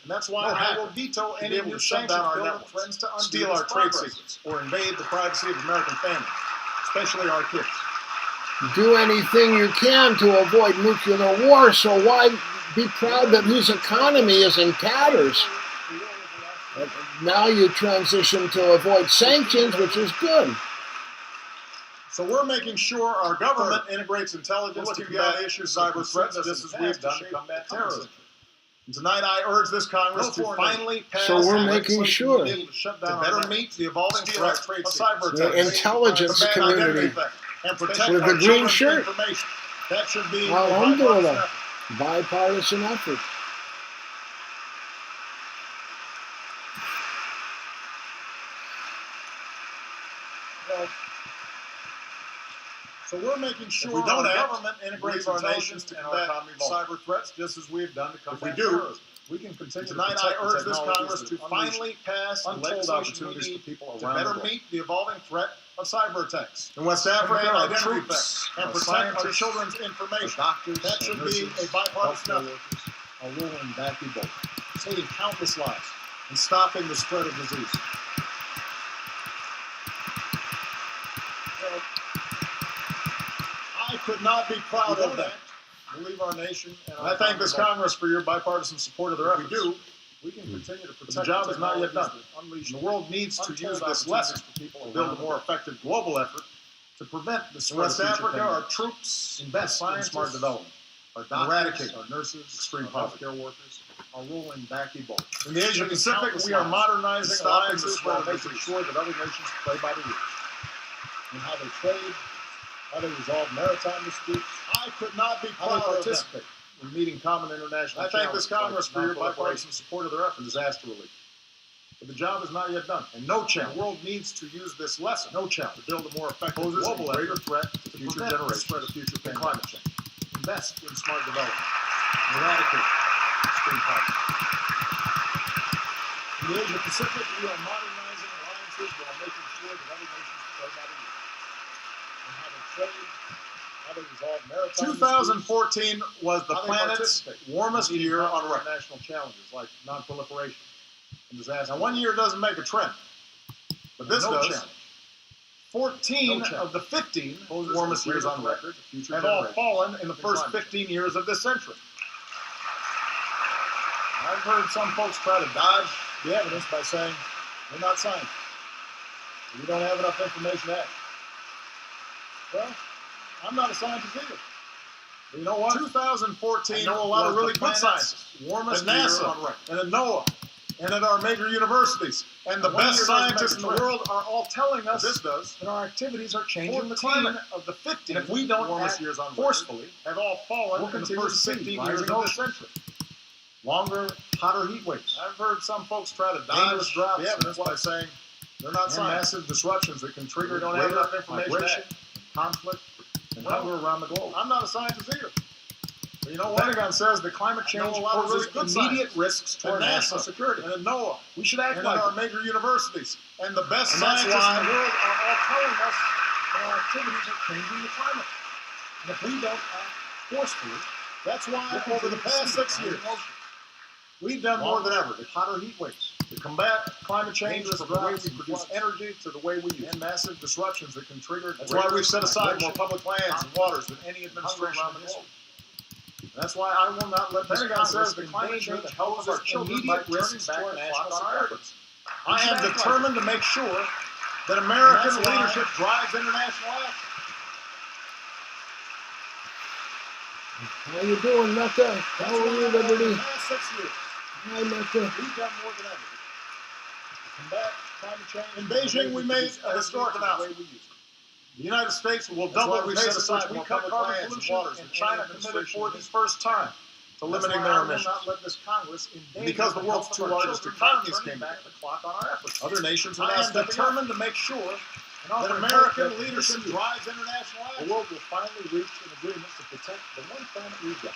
And that's why I will veto any new sanctions bill that threatens to steal our trade secrets or invade the privacy of American families, especially our kids. Do anything you can to avoid nuclear war, so why be proud that his economy is in tatters? Now you transition to avoid sanctions, which is good. So we're making sure our government integrates intelligence to combat issues of cyber threats just as we've done to combat terrorism. And tonight I urge this Congress to finally pass legislation to better meet the evolving threat of cyber attacks. The intelligence community and protect with our the green shirt. Information. That should be well, I'm doing a bipartisan effort. So we're making sure our government integrates our nations to combat cyber threats just as we've done to combat terrorism. We can continue tonight. I urge this Congress to finally pass untold opportunities for people around to better meet the evolving threat of cyber attacks. In West Africa, our troops and protect our children's information. That should be a bipartisan effort. Are rolling back Ebola, saving countless lives and stopping the spread of disease. I could not be proud of that. Believe our nation, and I thank this Congress for your bipartisan support of their efforts. We can continue to protect. The job is not yet done. The world needs to use this lesson to build a more effective global effort to prevent the spread of future pandemics. In West Africa, our troops invest in smart development. Our doctors, eradicate our nurses, extreme healthcare workers are rolling back Ebola. In the Asia Pacific, we are modernizing alliances while making sure that other nations play by the rules. in how they trade, how they resolve maritime disputes. I could not be proud how they of them. participate in meeting common international I thank this challenges Congress for your bipartisan support of their effort in disaster relief. But the job is not yet done, and no challenge. The world needs to use this lesson, no challenge, to build a more effective global greater threat to future generations, the spread of future and climate change. Invest in smart development, eradicate extreme poverty. In the Asia Pacific, we are modernizing alliances while making sure that other nations play by the rules. And how they trade, how they resolve maritime 2014 was the planet's warmest year on record. International challenges like non-proliferation and disaster. Now, 1 year doesn't make a trend, but this does. Challenge. 14 of the 15 warmest years on record have all fallen in the first 15 years of this century. I've heard some folks try to dodge the evidence by saying, we're not scientists. We don't have enough information to act. Well, I'm not a scientist either. But you know what? 2014 I know a lot of really good scientists. Warmest year on record. And at NOAA, and at our major universities. And the best scientists in the world are all telling us that our activities are changing the climate of the 15 and if we don't warmest years on forcefully have all fallen in the first 15 years of this century. Longer, hotter heat waves. I've heard some folks try to dodge the evidence by saying they're not scientists. Massive disruptions that can trigger don't have enough information, migration, conflict, and hunger around the globe. I'm not a scientist either. But you know The what? Pentagon says that climate change poses immediate risks to our national security. And at NOAA, we should act and like at our it. major universities. And the best And that's scientists why in the world are all telling us that our activities are changing the climate. And if we don't act forcefully, that's why over the past 6 years, we've done more than ever to hotter heat waves, to combat climate change from the way we produce floods, energy to the way we use and massive disruptions that can trigger. That's why we've set aside more public lands and waters than any administration around in the history. globe. That's why I will not let this Pentagon Congress says that climate endanger change the health of our children by immediate turning risks back to our the national clock on our security. efforts. I am determined to make sure that American And that's why- leadership drives international action. How you doing, Mecca? How are you, Liberty? In the past 6 years, Hi, Mecca. we've done more than ever to combat climate change. In Beijing, we made a historic announcement. The United States will double the pace at which we cut carbon pollution, and China committed for the first time to limiting their emissions. Not let this Congress Because the world's two largest economies came back, the clock on our efforts. other nations are I now am determined to make sure that American leadership drives international The action. world will finally reach an agreement to protect the one planet we've got.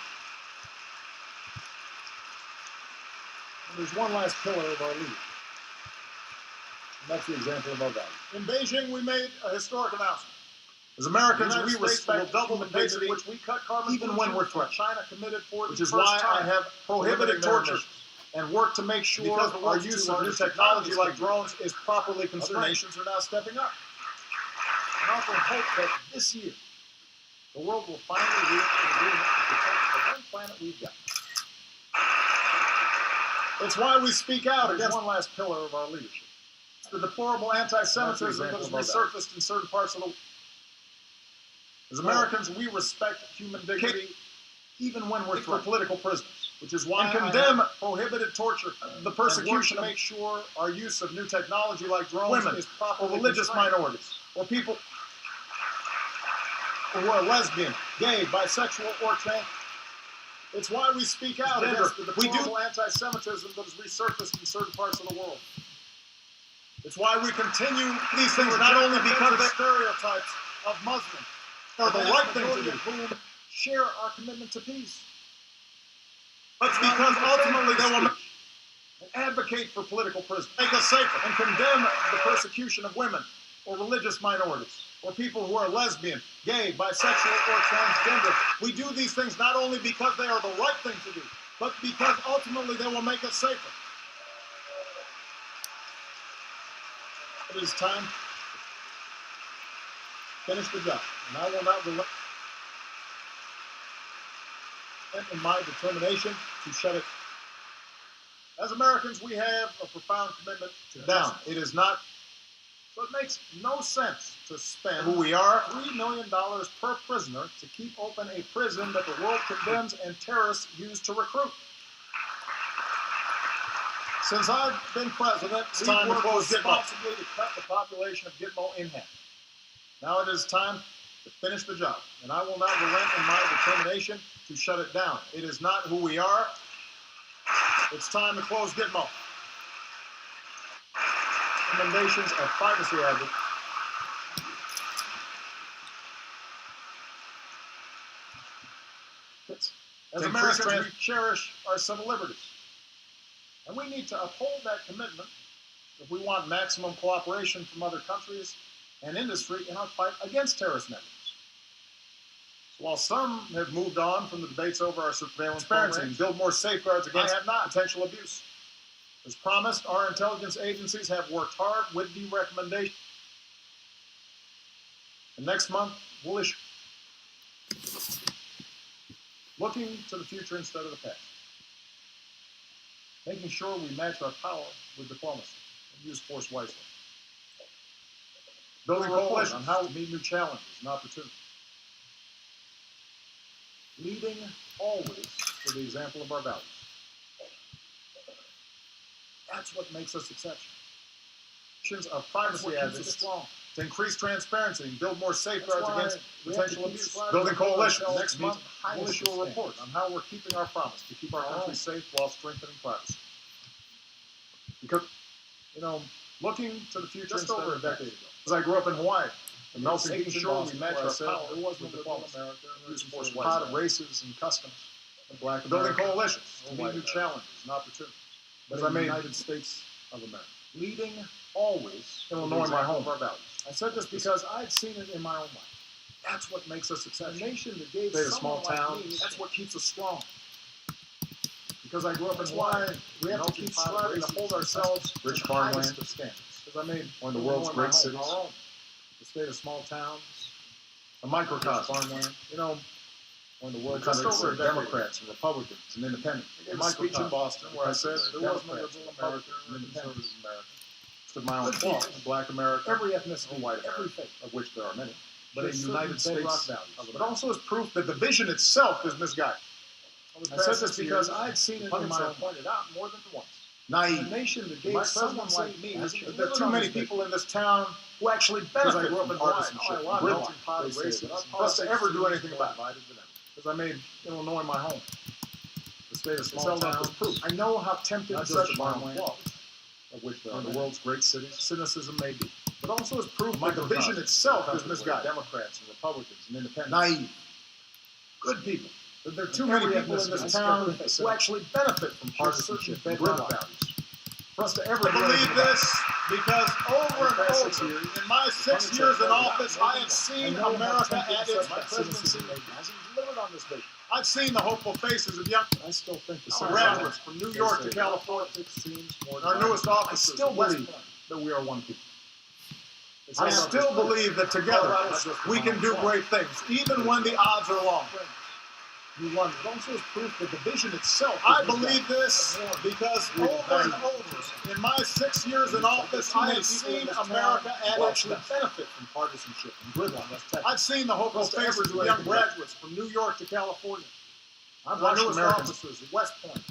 And there's one last pillar of our lead. And that's the example of our values. In Beijing, we made a historic announcement. As Americans, we respect double the pace at which we cut carbon even pollution when we're and threatened. China committed for the Which first is why time I have prohibited limiting their torture emissions. and work to make sure our use of new technology like drones is properly considered. Other nations are now stepping up. And I offer hope that this year, the world will finally reach an agreement to protect the one planet we've got. It's why we speak out against one last pillar of our leadership. It's the deplorable anti-Semitism that has resurfaced in certain parts of the world. As Americans, we respect human dignity even when we're for political prisoners, which is why I condemn prohibited torture, the persecution, to make sure our use of new technology like drones is proper for religious minorities, or people who are lesbian, gay, bisexual, or trans. It's why we speak out against the deplorable anti-Semitism that has resurfaced in certain parts of the world. It's why we continue these things not only because of the stereotypes of Muslims, or the right thing to do, whom share our commitment to peace, but because ultimately they will advocate for political prisoners, make us safer, and condemn the persecution of women or religious minorities, or people who are lesbian, gay, bisexual, or transgender. We do these things not only because they are the right thing to do, but because ultimately they will make us safer. It is time to finish the job, and I will not relent in my determination to shut it. As Americans, we have a profound commitment to down. It is not. So it makes no sense to spend who we are $3 million per prisoner to keep open a prison that the world condemns and terrorists use to recruit. Since I've been president, we've worked responsibly to cut the population of Gitmo in half. Now it is time to finish the job, and I will not relent in my determination to shut it down. It is not who we are. It's time to close Gitmo. Recommendations of privacy advocates. As Americans, we cherish our civil liberties. And we need to uphold that commitment if we want maximum cooperation from other countries and industry in our fight against terrorist networks. So while some have moved on from the debates over our surveillance programs and build more safeguards against potential abuse, as promised, our intelligence agencies have worked hard with the recommendation. And next month, we'll issue. Looking to the future instead of the past. Making sure we match our power with diplomacy and use force wisely. Building coalitions on how to meet new challenges and opportunities. Leading always with the example of our values. That's what makes us exceptional. Of privacy advocates to increase transparency and build more safeguards against potential abuse. Building coalitions. Next month, we'll issue a report on how we're keeping our promise to keep our country safe while strengthening privacy. Because, looking to the future just over a decade ago, as I grew up in Hawaii, and making sure we match our power, there wasn't a diplomacy. Use force wisely. Pot of races and customs. Building coalitions to meet new challenges and opportunities. But as I made United States of America, leading always Illinois, my home, our values. I said this because I'd seen it in my own life. That's what makes us exceptional. A nation that gave small towns. That's what keeps us strong. Because I grew up in Hawaii, we have to keep striving to hold ourselves rich farmland standards. Because I made one of the world's great cities, the state of small towns, a microcosm farmland. One of the world's great Democrats and Republicans and independents. I gave a speech in Boston where I said there was no liberal America and independent America. Stood my own cloth, Black America, every ethnicity, white every faith, of which there are many, but a United States values. But also as proof that the vision itself is misguided. I said this because I'd seen it in my own pointed out more than once. Naive. A nation that gave someone like me, there are too many people in this town who actually benefit from partisanship, for us to ever do anything about it. Because I made Illinois my home. The state of small towns proof. I know how tempting such farmland, of which there are the world's great cities, cynicism may be. But also as proof that the vision itself is misguided. Democrats and Republicans and independents. Naive. Good people. But there are too many people in this town who actually benefit from partisanship and bedrock values. For us to ever believe this, because over and over, in my 6 years in office, I have seen America at its presidency hasn't delivered on this vision. I've seen the hopeful faces of young I still think the graduates from New York to California. Our newest officers still believe that we are one people. I still believe that together we can do great things, even when the odds are long. It also is proof that the vision itself. I believe this because over and over in my 6 years in office, I have seen America at its best. Benefit from partisanship and gridlock. I've seen the hopeful faces of young graduates from New York to California. I've watched American officers at West Point.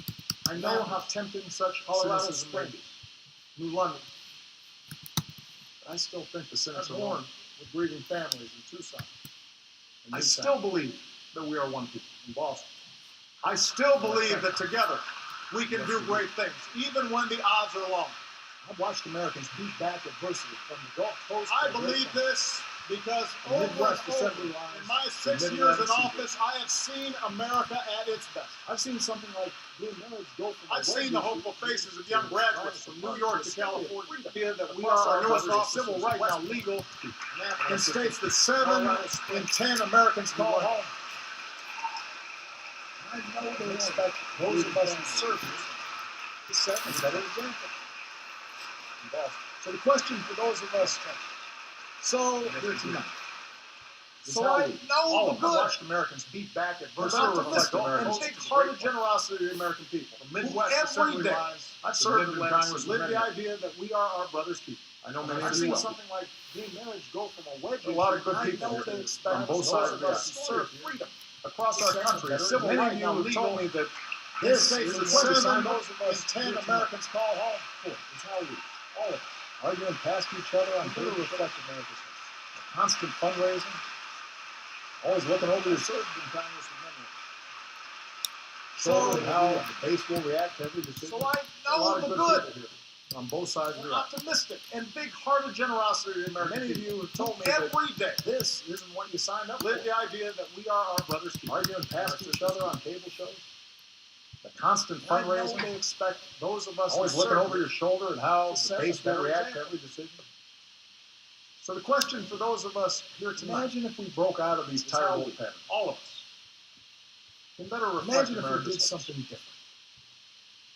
I know how tempting such Colorado Springs, New London. I still think the cynics are born with grieving families in Tucson. I still believe that we are one people in Boston. I still believe that together we can do great things, even when the odds are long. I've watched Americans beat back adversity from the Gulf Coast. I believe this because over and over in my 6 years in office, I have seen America at its best. I've seen something like gay marriage go from I've seen the hopeful faces of young graduates from New York to California. The idea that we Our are newest officers civil of right now West legal in states that 7 in 10 Americans call home. I know they expect those of us who serve to set a better example. So the question for those of us here tonight. So I know the good. I've watched Americans beat back adversity and big-hearted generosity of the American people. From Midwest assembly lines, I've served in Congress, lived the idea that we are our brother's keeper. I know many of you will. Something like gay marriage go from a wedge. A lot of good people here on both sides of the aisle serve freedom across our country. Civil Many right of you now have told me that this is is 7 in 10 Americans call home. It's how we, all of us, arguing past each other on who reflect America's constant fundraising, always looking over your served in Congress with memory. So how the base will react to every decision. So I know the good. On both sides of the aisle. Optimistic and big-hearted generosity of the American Many of you have told me every day. This isn't what you signed up Live for. the idea that we are our brother's keeper. Arguing past each other on cable shows. The constant fundraising. They expect those of us always looking over your shoulder at how the base will react to every decision. So the question for those of us here tonight. Imagine if we broke out of these terrible patterns. All of us. Can better reflect Imagine if we did something different.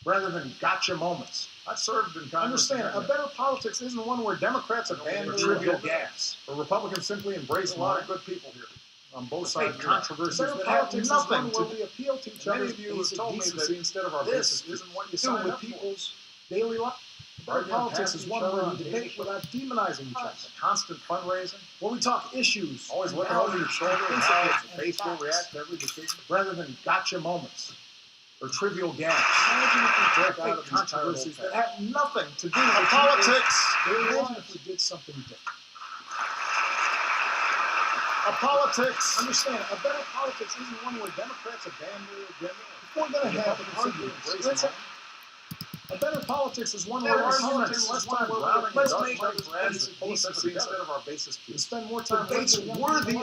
Rather than gotcha moments. I've served in Congress. Understand, a better politics isn't one where Democrats abandon trivial gaps, or Republicans simply embrace a lot of good people here on both sides of controversies that have nothing to we appeal to each other. Many of you have told me that instead of our this isn't what you sign with up people's daily life. Better politics is one where we debate without demonizing each other. Constant fundraising, where we talk issues, always looking over your shoulder and how the base will react to every decision, rather than gotcha moments or trivial gaps. Imagine if we broke out of these controversies that have nothing to do with politics. Imagine if we did something different. A politics. Understand, a better politics isn't one where Democrats abandon their agenda. If we're going to have arguments, a better politics is one where arguments less time drowning let's in make basic decency instead of our basis. We spend more time debates worthy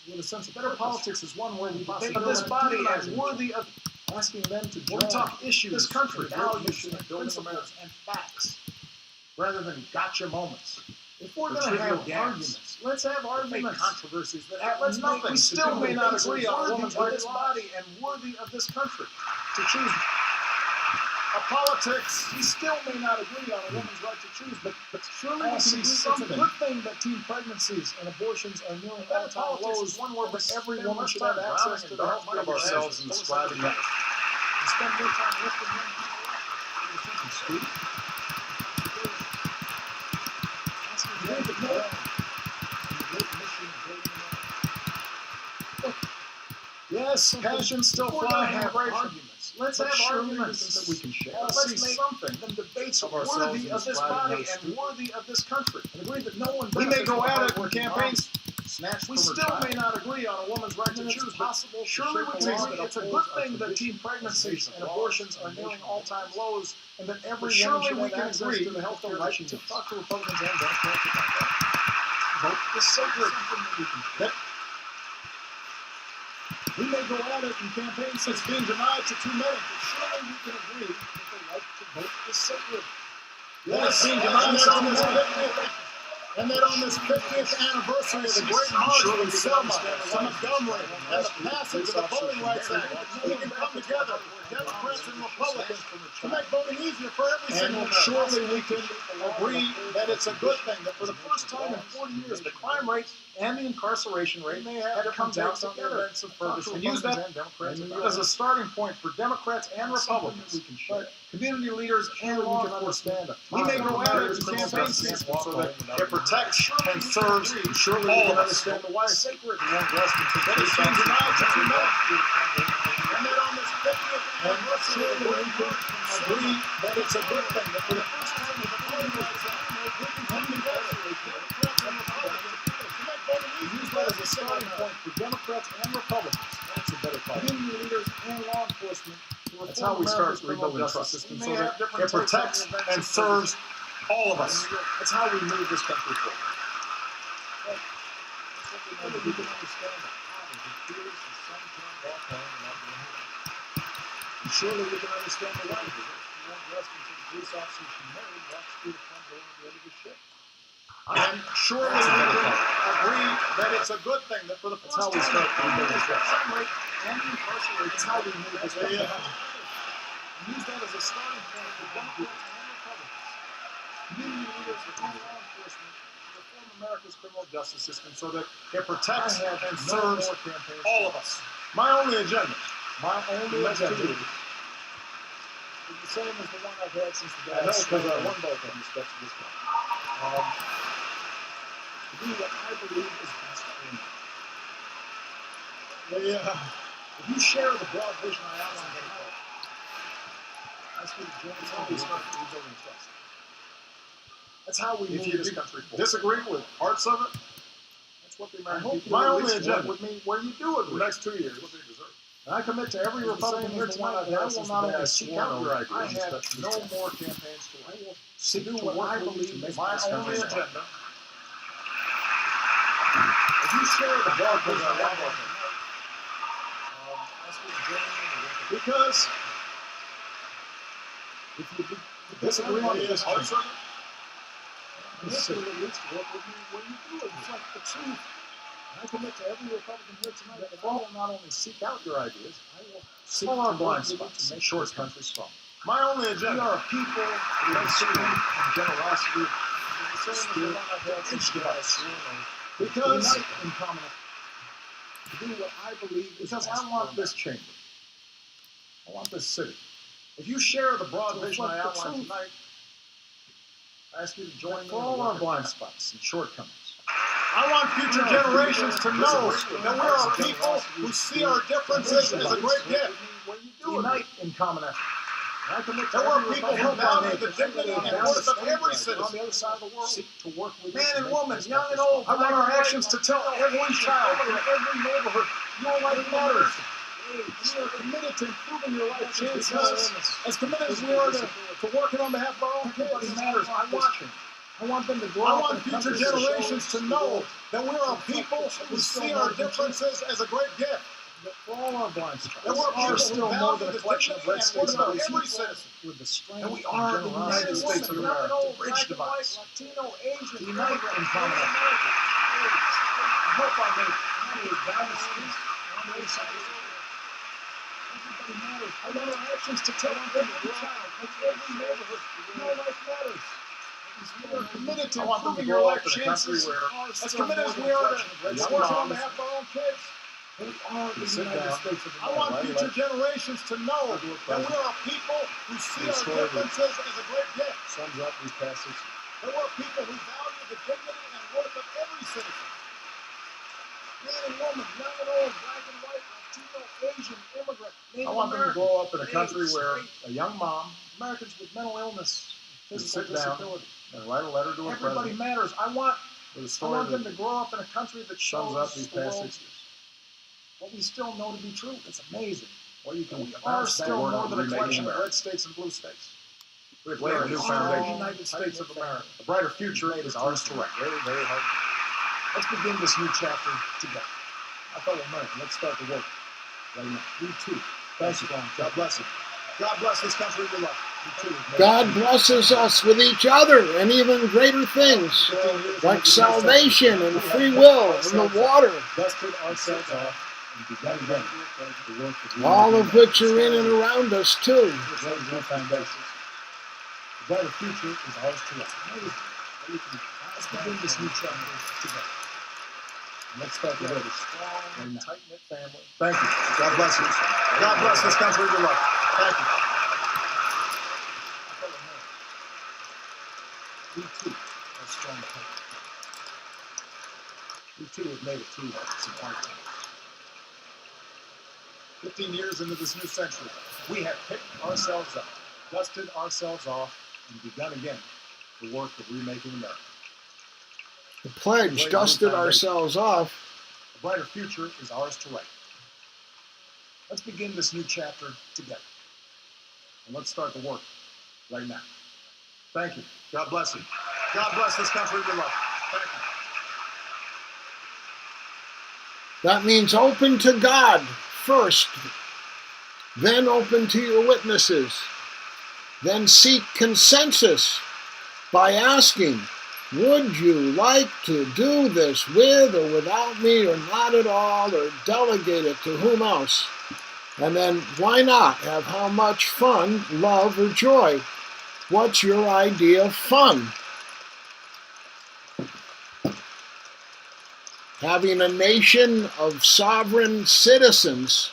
with a sense of better politics is one where we debate this body as worthy of asking them to when we talk issues, this country, values, and principles and facts, rather than gotcha moments. If we're going to have arguments, let's have arguments. Controversies that have nothing. We still may not agree on a woman's right this body and worthy of this country to choose. A politics. We still may not agree on a woman's right to choose, but surely we can see agree something. It's a good thing that teen pregnancies and abortions are nearing all-time lows. One where every woman should have access to the health care of ourselves and describing that. We spend more time lifting young people up. Yes, passions still fly. Have arguments. Let's have arguments that we can share. Let's make something. Them debates of worthy of this body and worthy of this country. And agree that no one. We may go at it in campaigns. We still may not agree on a woman's right to choose, but surely we can agree it's a good thing that teen pregnancies and abortions are nearing all-time lows, and that every woman should have access to the health care right to talk to Republicans and Democrats about that. Vote is sacred. We may go at it in campaigns since being denied to too many, but surely we can agree that the right to vote is sacred. Yes, being denied to too many. And that on this 50th anniversary of the Great March from Selma to Montgomery and the passage of the Voting Rights Act, we can come together, Democrats and Republicans, to make voting easier for every single American. Surely we can agree that it's a good thing that for the first time in 40 years, the crime rate and the incarceration rate had to come down together and use that as a starting point for Democrats and Republicans. But community leaders and law enforcement, we may go at it in campaign season so that it protects and serves all of us. And that on this 50th anniversary of the Great March, agree that it's a good thing that for the first time in the Voting Rights Act, we can come together, Democrats and Republicans, to make voting easier as a starting point for Democrats and Republicans. That's a better fight. Community leaders and law enforcement. That's how we start rebuilding trust system so that it protects and serves all of us. That's how we move this country forward. And surely we can understand the language. If you won't rest until the police officers you married walk through the front door at the end of the ship. And surely we can agree that it's a good thing that for the first time we start rebuilding this crime rate and incarceration. That's how we move this country forward. Use that as a starting point for Democrats and Republicans, community leaders and law enforcement to reform America's criminal justice system so that it protects and serves all of us. My only agenda is the same as the one I've had since the day I know because I won both in respect to this one. To do what I believe is best for me. If you share the broad vision I outlined tonight, that's what joins how we start rebuilding trust. That's how we move this country forward. Disagree with parts of it? That's what the American people my only agenda with me where you do agree. The next 2 years, what they deserve. And I commit to every Republican here tonight that I will not only seek out your ideas, I have no more campaigns to I will seek to what I believe is my only agenda. If you share the broad vision I outlined tonight, that's what because if you disagree with this parts of it, it's like the truth. I commit to every Republican here tonight that I will not only seek out your ideas, I will seek our blind spots to make sure this country strong. My only agenda. We are a people who have strength and generosity. The same as the one I've had since the because in common to do what I believe is because I want this chamber. I want this city. If you share the broad vision I outlined tonight, I ask you to join me for all our blind spots and shortcomings. I want future generations to know that we're a people who see our differences as a great gift. Unite in common effort. That we're people who value the dignity and worth of every citizen on the other side of the world. Seek to work with man and woman, young and old. I want our actions to tell every child in every neighborhood your life matters. We are committed to improving your life chances. As committed as we are to working on behalf of our own kids. Everybody matters. I want them to grow up. I want future generations to know that we're a people who see our differences as a great gift. For all our blind spots. That we're still more than a collection of red states of every citizen. With the strength and we are the United States of America. Bridge divides. Latino, Asian, unite in common America. I hope I made it down the streets on the other side of the world. Everybody matters. I want our actions to tell every child, every neighborhood, your life matters. We are committed to improving your life chances. As committed as we are to working on behalf of our own kids. We are the United States of America. I want future generations to know that we are a people who see our differences as a great gift. Sums up these past 6 years. That we're people who value the dignity and worth of every citizen. Man and woman, young and old, black and white, Latino, Asian, immigrant, Native American. I want them to grow up in a country where a young mom, Americans with mental illness, physical disability, and write a letter to a president. Everybody matters. I want them to grow up in a country that shows up these past 6 years. What we still know to be true. It's amazing. Well, we are still more than a collection of red states and blue states. We've laid a new foundation. The United States of America. A brighter future is ours to write. Very, very hard. Let's begin this new chapter together. My fellow American, let's start the work right now. We too. Thanks, God bless you. God bless this country we love. God blesses us with each other and even greater things, like salvation and free will and the water, all of which are in and around us too. The brighter future is ours to write. Let's begin this new chapter together. Let's start with a strong and tight-knit family. Thank you. God bless you. God bless this country with your love. Thank you. We too are strong people. We too have made it through some hard times. 15 years into this new century, we have picked ourselves up, dusted ourselves off, and begun again the work of remaking America. The pledge, dusted ourselves off. A brighter future is ours to write. Let's begin this new chapter together. And let's start the work right now. Thank you. God bless you. God bless this country with love. Thank you. That means open to God first, then open to your witnesses, then seek consensus by asking, would you like to do this with or without me, or not at all, or delegate it to whom else? And then why not have how much fun, love, or joy? What's your idea of fun? Having a nation of sovereign citizens,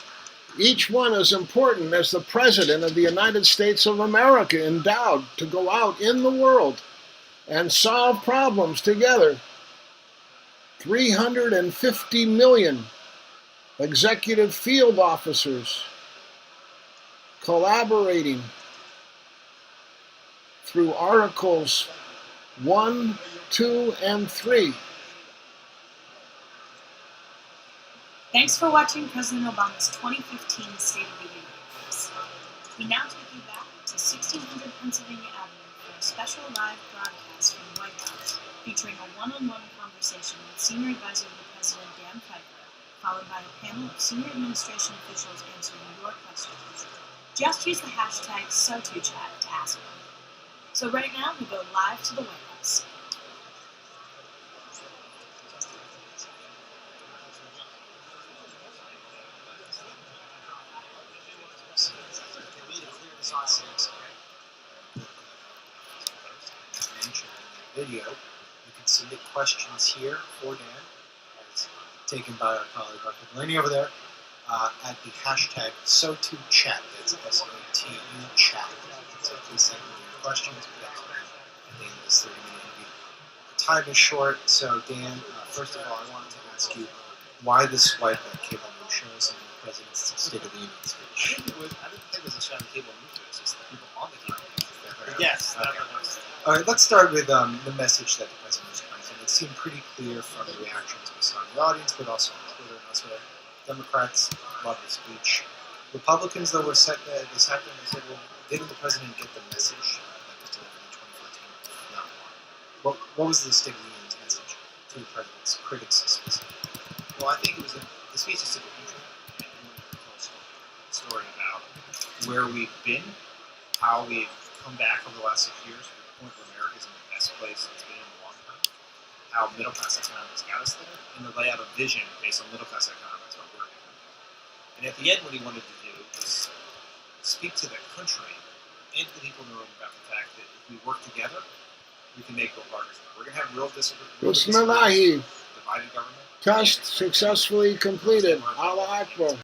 each one as important as the President of the United States of America, endowed to go out in the world and solve problems together. 350 million executive field officers collaborating through Articles 1, 2, and 3. Thanks for watching President Obama's 2015 State of the Union address. We now take you back to 1600 Pennsylvania Avenue for a special live broadcast from the White House, featuring a one-on-one conversation with Senior Advisor to the President Dan Pfeiffer, followed by a panel of senior administration officials answering your questions. Just use the hashtag #SoToChat to ask them. So right now, we go live to the White House. Video. You can submit questions here for Dan, as taken by our colleague Arthur Delaney over there, at the hashtag #SoToChat. That's SOTU chat. So please send me your questions. At the end of this 30-minute interview. The time is short, so Dan, first of all, I wanted to ask you why the swipe at cable news shows in the President's State of the Union speech. I didn't think it was a shot at cable news. It was just the people on the cable news. Yes. All right, let's start with the message that the President was trying to send. It seemed pretty clear from the reactions we saw in the audience, but also on Twitter and elsewhere. Democrats loved the speech. Republicans, though, they sat there and said, well, didn't the President get the message that was delivered in 2014? No. What was the State of the Union's message to the President's critics specifically? Well, I think it was the speech is super neutral, and it was a story about where we've been, how we've come back over the last 6 years to the point where America's in the best place it's been in a long time, how middle-class economics got us there, and to lay out a vision based on middle-class economics what we're doing. And at the end, what he wanted to do was speak to the country and to the people in the room about the fact that if we work together, we can make real progress. We're going to have real disagreements, Bismillahi. divided government. Test successfully completed. Allah Akbar.